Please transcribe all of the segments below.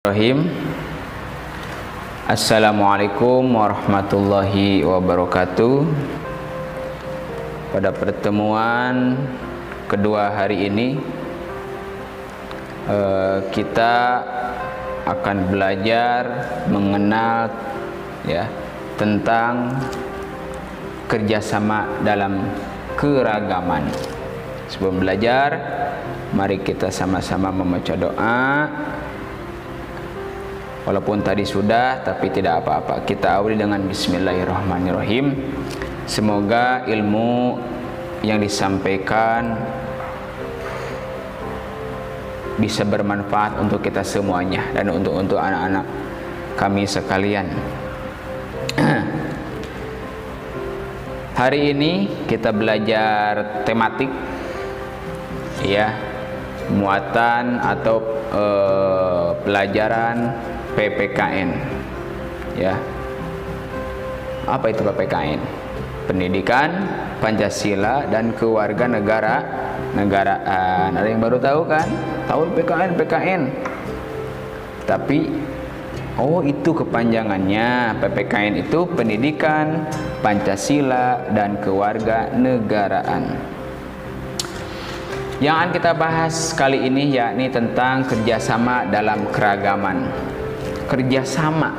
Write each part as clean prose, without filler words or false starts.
Bismillahirrahmanirrahim. Assalamualaikum warahmatullahi wabarakatuh. Pada pertemuan kedua hari ini kita akan belajar mengenal tentang kerjasama dalam keragaman. Sebelum belajar, mari kita sama-sama membaca doa. Walaupun tadi sudah, tapi tidak apa-apa. Kita awali dengan Bismillahirrahmanirrahim. Semoga ilmu yang disampaikan bisa bermanfaat untuk kita semuanya dan untuk anak-anak kami sekalian. Hari ini kita belajar tematik, muatan atau pelajaran PPKN. Apa itu PPKN? Pendidikan Pancasila dan Kewarganegaraan. Ada yang baru tahu kan? Tahu PPKN. Tapi itu kepanjangannya. PPKN itu Pendidikan Pancasila dan Kewarganegaraan. Yang akan kita bahas kali ini yakni tentang kerjasama dalam keragaman. Kerjasama,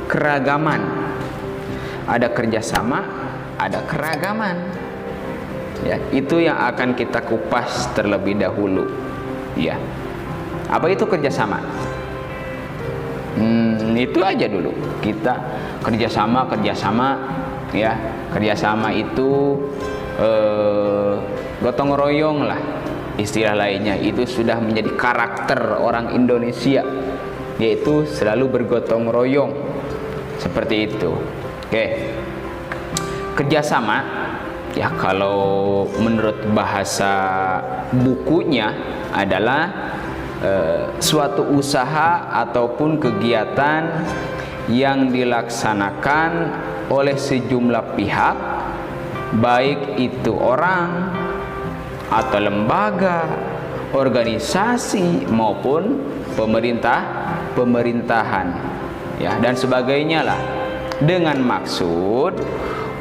keragaman. Ada kerjasama, ada keragaman. Itu yang akan kita kupas terlebih dahulu. Apa itu kerjasama? Itu aja dulu. Kita kerjasama. Kerjasama itu gotong royong lah. Istilah lainnya itu sudah menjadi karakter orang Indonesia, yaitu selalu bergotong royong seperti itu. Kerjasama kalau menurut bahasa bukunya adalah suatu usaha ataupun kegiatan yang dilaksanakan oleh sejumlah pihak, baik itu orang atau lembaga, organisasi maupun pemerintahan dan sebagainya lah, dengan maksud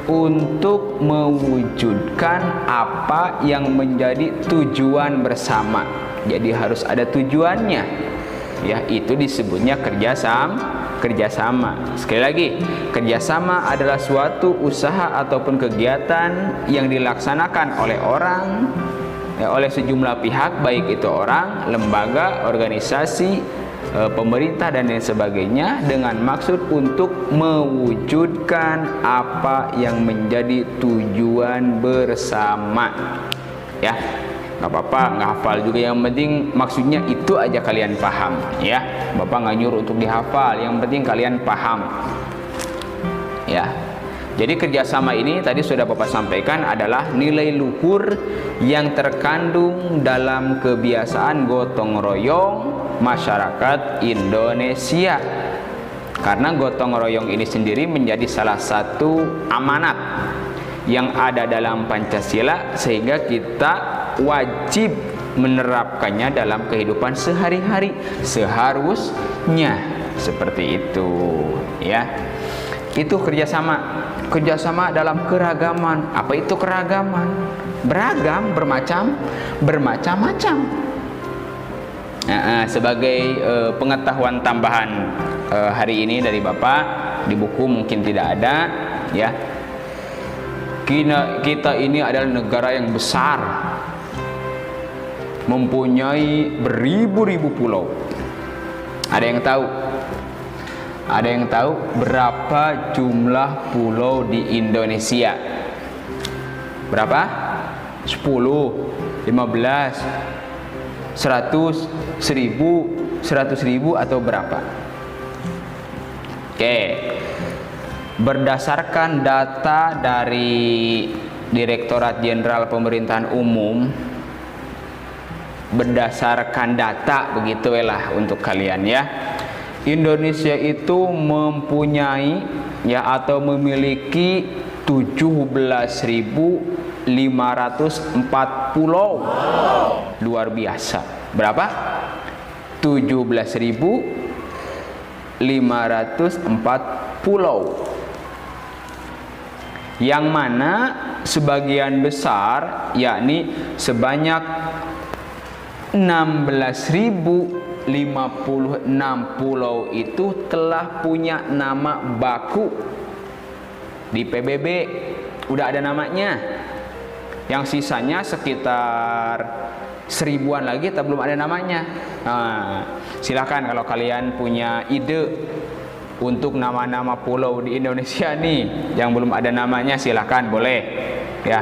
untuk mewujudkan apa yang menjadi tujuan bersama. Jadi harus ada tujuannya. Itu disebutnya kerjasama. Sekali lagi, kerjasama adalah suatu usaha ataupun kegiatan yang dilaksanakan oleh orang, oleh sejumlah pihak, baik itu orang, lembaga, organisasi, pemerintah dan lain sebagainya, dengan maksud untuk mewujudkan apa yang menjadi tujuan bersama. Nggak apa-apa, nggak hafal juga, yang penting maksudnya itu aja kalian paham. Bapak nggak nyuruh untuk dihafal, yang penting kalian paham. Jadi kerjasama ini tadi sudah Bapak sampaikan adalah nilai luhur yang terkandung dalam kebiasaan gotong royong masyarakat Indonesia. Karena gotong royong ini sendiri menjadi salah satu amanat yang ada dalam Pancasila, sehingga kita wajib menerapkannya dalam kehidupan sehari-hari seharusnya seperti itu. Itu kerjasama dalam keragaman. Apa itu keragaman? Beragam, bermacam-macam. Sebagai pengetahuan tambahan hari ini dari Bapak, di buku mungkin tidak ada. Kita ini adalah negara yang besar, mempunyai beribu-ribu pulau. Ada yang tahu berapa jumlah pulau di Indonesia? Berapa? 10, 15, 100, 1000, 100.000 atau berapa? Berdasarkan data dari Direktorat Jenderal Pemerintahan Umum, berdasarkan data begitulah untuk kalian Indonesia itu mempunyai atau memiliki 17.504 pulau. Luar biasa. Berapa? 17.504 pulau, yang mana sebagian besar, yakni sebanyak 16.056 pulau itu telah punya nama baku. Di PBB udah ada namanya. Yang sisanya sekitar 1000-an lagi tapi belum ada namanya. Silakan kalau kalian punya ide untuk nama-nama pulau di Indonesia nih yang belum ada namanya, silakan, boleh ya.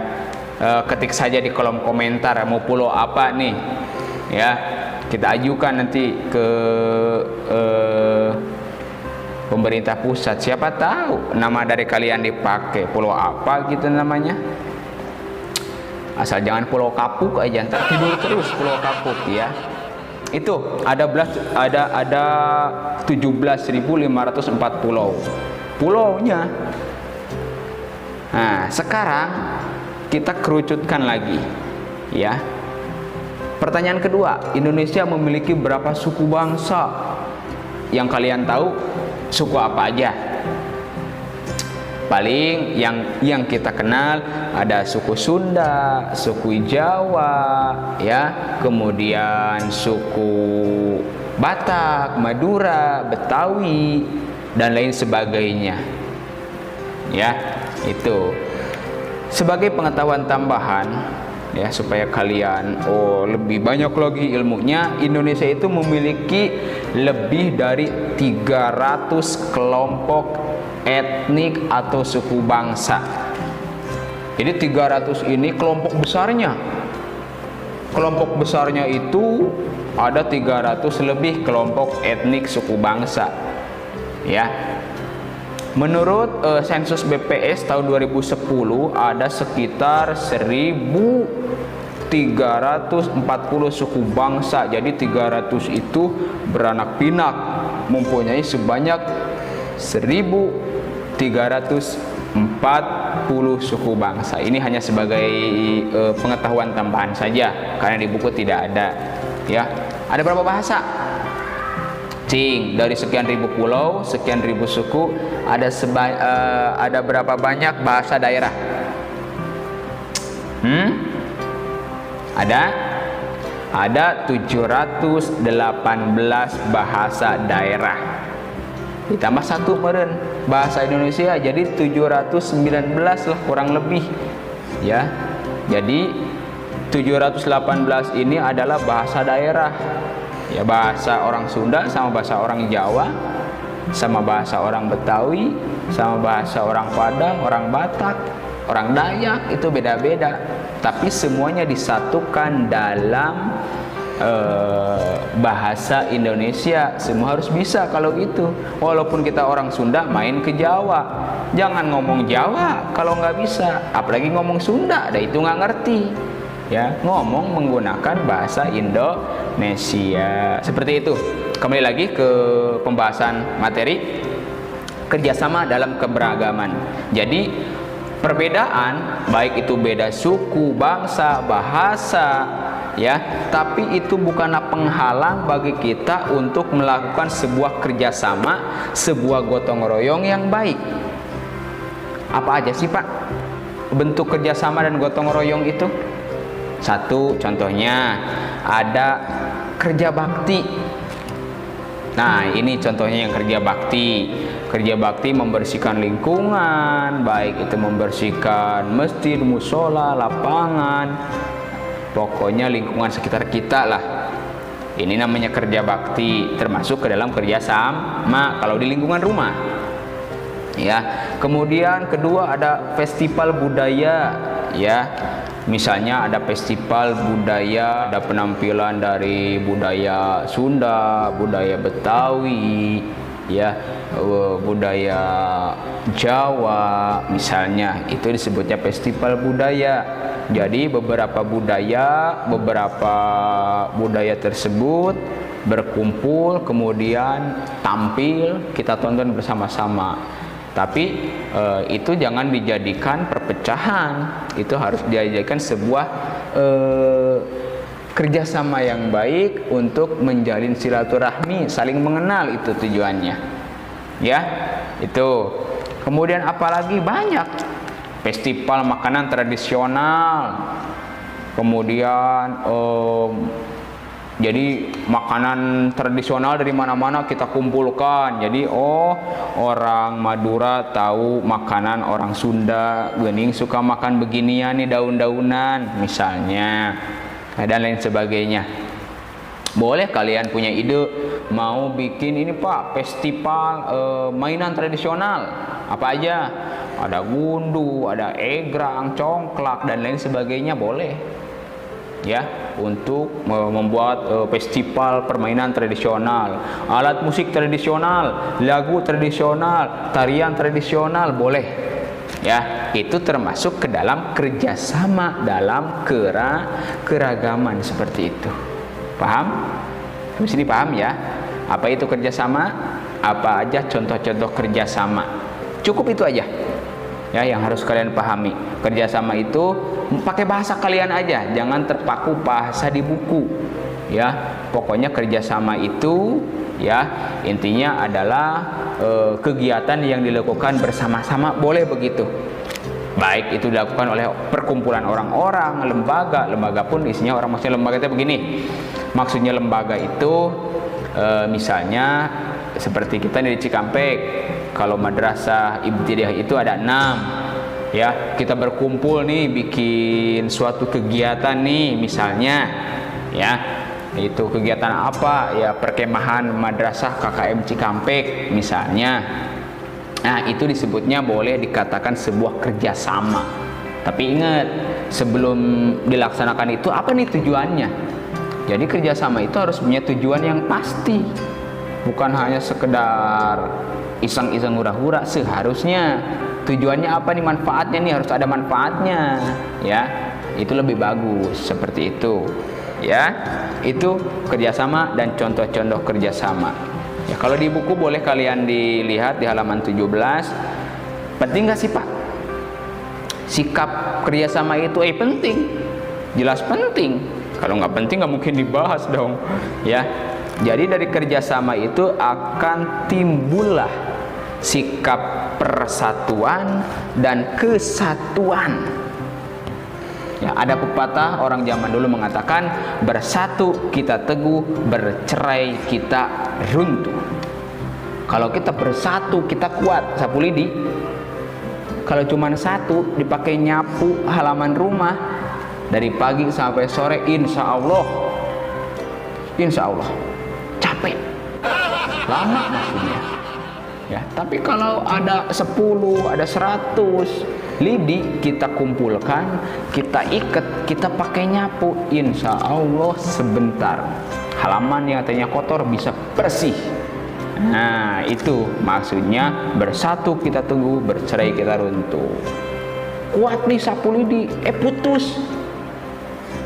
Ketik saja di kolom komentar mau pulau apa nih ya, kita ajukan nanti ke pemerintah pusat. Siapa tahu nama dari kalian dipakai, pulau apa gitu namanya. Asal jangan pulau kapuk aja, ntar tidur terus pulau kapuk ya. Itu ada 17.504 pulaunya. Nah, sekarang kita kerucutkan lagi ya. Pertanyaan kedua, Indonesia memiliki berapa suku bangsa? Yang kalian tahu suku apa aja? Paling yang kita kenal ada suku Sunda, suku Jawa, ya, kemudian suku Batak, Madura, Betawi, dan lain sebagainya. Ya, itu. Sebagai pengetahuan tambahan, ya, supaya kalian lebih banyak lagi ilmunya, Indonesia itu memiliki lebih dari 300 kelompok etnik atau suku bangsa. Jadi 300 ini kelompok besarnya. Kelompok besarnya itu ada 300 lebih kelompok etnik suku bangsa. Ya. Menurut sensus BPS tahun 2010 ada sekitar 1.340 suku bangsa. Jadi 300 itu beranak pinak, mempunyai sebanyak 1.340 suku bangsa. Ini hanya sebagai pengetahuan tambahan saja, karena di buku tidak ada. Ya, ada berapa bahasa? Dari sekian ribu pulau, sekian ribu suku, ada berapa banyak bahasa daerah? Ada 718 bahasa daerah. Ditambah satu meren bahasa Indonesia, jadi 719 lah kurang lebih. Ya, jadi 718 ini adalah bahasa daerah. Ya, bahasa orang Sunda sama bahasa orang Jawa, sama bahasa orang Betawi, sama bahasa orang Padang, orang Batak, orang Dayak, itu beda-beda. Tapi semuanya disatukan dalam bahasa Indonesia. Semua harus bisa kalau gitu. Walaupun kita orang Sunda main ke Jawa, jangan ngomong Jawa kalau nggak bisa. Apalagi ngomong Sunda, itu nggak ngerti. Ya, ngomong menggunakan bahasa Indonesia. Seperti itu. Kembali lagi ke pembahasan materi kerjasama dalam keberagaman. Jadi perbedaan, baik itu beda suku, bangsa, bahasa, ya, tapi itu bukanlah penghalang bagi kita untuk melakukan sebuah kerjasama, sebuah gotong royong yang baik. Apa aja sih, Pak, bentuk kerjasama dan gotong royong itu? Satu, contohnya ada kerja bakti. Nah, ini contohnya yang kerja bakti. Kerja bakti membersihkan lingkungan, baik itu membersihkan masjid, musola, lapangan, pokoknya lingkungan sekitar kita lah. Ini namanya kerja bakti, termasuk ke dalam kerja sama kalau di lingkungan rumah. Ya, kemudian kedua ada festival budaya, ya. Misalnya ada festival budaya, ada penampilan dari budaya Sunda, budaya Betawi, ya, budaya Jawa misalnya, itu disebutnya festival budaya. Jadi beberapa budaya tersebut berkumpul, kemudian tampil, kita tonton bersama-sama. Tapi itu jangan dijadikan perpecahan, itu harus dijadikan sebuah kerjasama yang baik untuk menjalin silaturahmi, saling mengenal, itu tujuannya. Ya, itu. Kemudian apalagi banyak festival makanan tradisional. Kemudian jadi makanan tradisional dari mana-mana kita kumpulkan. Jadi orang Madura tahu makanan orang Sunda, gening suka makan beginian nih, daun-daunan misalnya, dan lain sebagainya. Boleh kalian punya ide mau bikin ini Pak, festival mainan tradisional apa aja, ada gundu, ada egrang, congklak dan lain sebagainya, boleh ya, untuk membuat festival permainan tradisional, alat musik tradisional, lagu tradisional, tarian tradisional, boleh ya. Itu termasuk ke dalam kerjasama dalam keragaman seperti itu. Paham? Mesti dipaham ya, apa itu kerjasama, apa aja contoh-contoh kerjasama. Cukup itu aja ya yang harus kalian pahami. Kerjasama itu pakai bahasa kalian aja, jangan terpaku bahasa di buku ya. Pokoknya kerjasama itu ya intinya adalah kegiatan yang dilakukan bersama-sama, boleh begitu. Baik itu dilakukan oleh perkumpulan orang-orang, lembaga pun isinya orang. Maksudnya lembaga itu begini, maksudnya lembaga itu misalnya seperti kita di Cikampek, kalau madrasah ibtidaiyah itu ada 6 ya, kita berkumpul nih bikin suatu kegiatan nih misalnya ya, itu kegiatan apa ya, perkemahan madrasah KKM Cikampek misalnya. Nah itu disebutnya boleh dikatakan sebuah kerjasama. Tapi ingat, sebelum dilaksanakan itu apa nih tujuannya. Jadi kerjasama itu harus punya tujuan yang pasti, bukan hanya sekedar iseng-iseng hura-hura. Seharusnya tujuannya apa nih, manfaatnya nih, harus ada manfaatnya ya, itu lebih bagus seperti itu ya. Itu kerjasama dan contoh-contoh kerjasama ya. Kalau di buku boleh kalian dilihat di halaman 17. Penting gak sih Pak sikap kerjasama itu? Penting, jelas penting. Kalau nggak penting nggak mungkin dibahas dong ya. Jadi dari kerjasama itu akan timbullah sikap persatuan dan kesatuan ya. Ada pepatah orang zaman dulu mengatakan, bersatu kita teguh, bercerai kita runtuh. Kalau kita bersatu kita kuat. Sapu lidi kalau cuma satu dipakai nyapu halaman rumah dari pagi sampai sore, insya Allah capek, lama maksudnya ya. Tapi kalau ada 10, ada 100 lidi kita kumpulkan, kita ikat, kita pakai nyapu, insya Allah sebentar halaman yang tadinya kotor bisa bersih. Nah itu maksudnya bersatu kita teguh, bercerai kita runtuh. Kuat nih sapu lidi, putus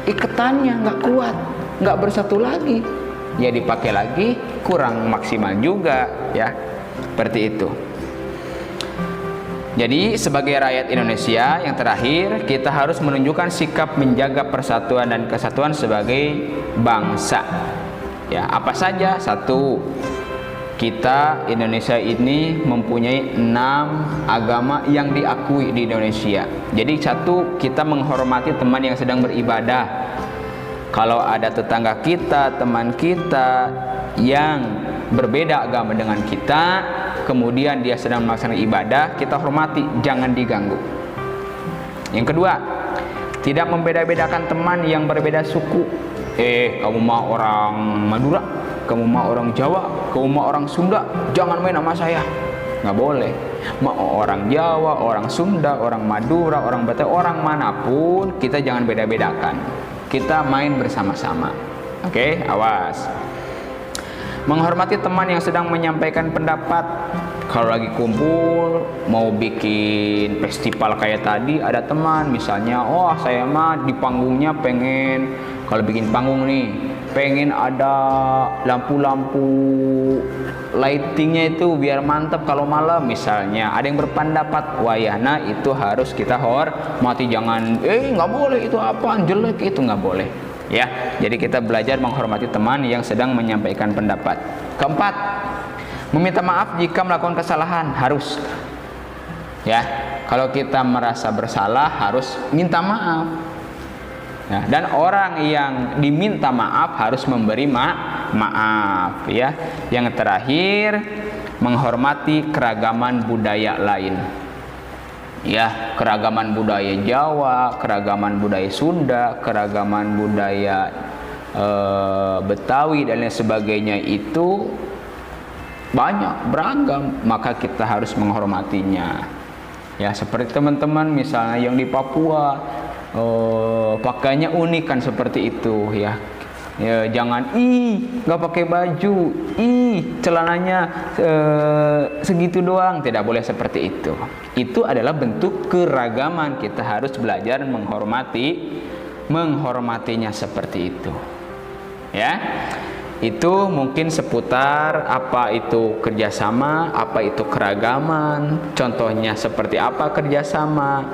ikatannya, nggak kuat, nggak bersatu lagi ya, dipakai lagi kurang maksimal juga ya. Seperti itu. Jadi sebagai rakyat Indonesia, yang terakhir kita harus menunjukkan sikap menjaga persatuan dan kesatuan sebagai bangsa ya. Apa saja? 1, kita Indonesia ini mempunyai 6 agama yang diakui di Indonesia. Jadi 1, kita menghormati teman yang sedang beribadah. Kalau ada tetangga kita, teman kita yang berbeda agama dengan kita, kemudian dia sedang melaksanakan ibadah, kita hormati, jangan diganggu. Yang kedua, tidak membeda-bedakan teman yang berbeda suku. Kamu mah orang Madura, kamu mah orang Jawa, kamu mah orang Sunda, jangan main sama saya. Nggak boleh. Mau orang Jawa, orang Sunda, orang Madura, orang Batak, orang manapun, kita jangan beda-bedakan. Kita main bersama-sama. Oke, awas. Menghormati teman yang sedang menyampaikan pendapat. Kalau lagi kumpul mau bikin festival kayak tadi, ada teman misalnya, saya mah di panggungnya pengen, kalau bikin panggung nih pengen ada lampu-lampu lightingnya itu biar mantap kalau malam misalnya. Ada yang berpendapat wayahna itu harus kita hormati, jangan nggak boleh itu apaan jelek, itu nggak boleh ya. Jadi kita belajar menghormati teman yang sedang menyampaikan pendapat. Keempat, Meminta maaf jika melakukan kesalahan harus. Ya, kalau kita merasa bersalah harus minta maaf. Ya, dan orang yang diminta maaf harus memberi maaf. Ya, yang terakhir menghormati keragaman budaya lain. Ya, keragaman budaya Jawa, keragaman budaya Sunda, keragaman budaya Betawi dan lain sebagainya itu banyak, beragam, maka kita harus menghormatinya. Ya, seperti teman-teman misalnya yang di Papua, pakainya unik kan seperti itu ya. Ya, jangan nggak pakai baju, celananya segitu doang, tidak boleh seperti itu. Itu adalah bentuk keragaman, kita harus belajar menghormatinya seperti itu. Ya, itu mungkin seputar apa itu kerjasama, apa itu keragaman, contohnya seperti apa kerjasama.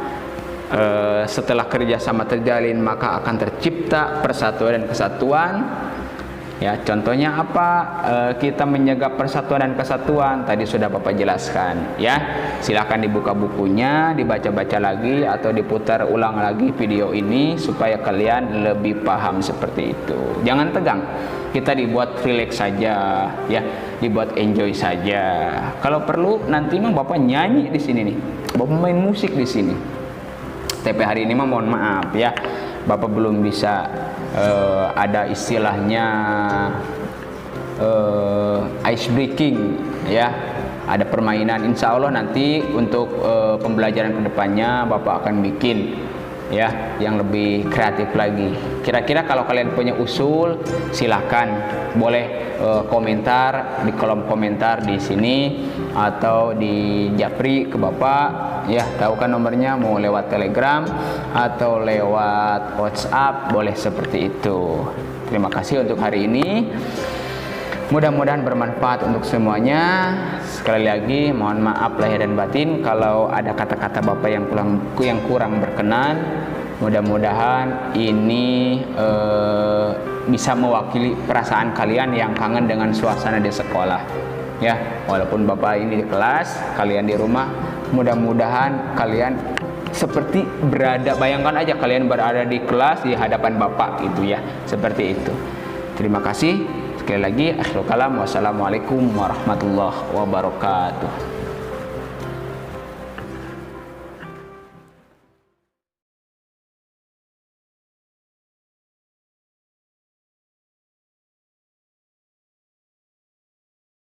Setelah kerjasama terjalin maka akan tercipta persatuan dan kesatuan. Ya, contohnya apa? Kita menjaga persatuan dan kesatuan tadi sudah Bapak jelaskan. Ya, silahkan dibuka bukunya, dibaca-baca lagi atau diputar ulang lagi video ini supaya kalian lebih paham seperti itu. Jangan tegang, kita dibuat relax saja, ya, dibuat enjoy saja. Kalau perlu nanti mah Bapak nyanyi di sini nih, Bapak main musik di sini. Tapi hari ini mah mohon maaf ya, Bapak belum bisa ada istilahnya ice breaking ya, ada permainan. Insya Allah nanti untuk pembelajaran kedepannya Bapak akan bikin ya yang lebih kreatif lagi. Kira-kira kalau kalian punya usul silahkan boleh komentar di kolom komentar di sini atau di japri ke Bapak ya, tahu kan nomornya, mau lewat Telegram atau lewat WhatsApp boleh seperti itu. Terima kasih untuk hari ini, mudah-mudahan bermanfaat untuk semuanya. Sekali lagi mohon maaf lahir dan batin kalau ada kata-kata Bapak yang kurang berkenan. Mudah-mudahan ini bisa mewakili perasaan kalian yang kangen dengan suasana di sekolah ya. Walaupun Bapak ini di kelas, kalian di rumah, mudah-mudahan kalian seperti bayangkan aja kalian berada di kelas di hadapan Bapak gitu ya, seperti itu. Terima kasih sekali lagi. Akhirul kalam, wassalamualaikum warahmatullahi wabarakatuh.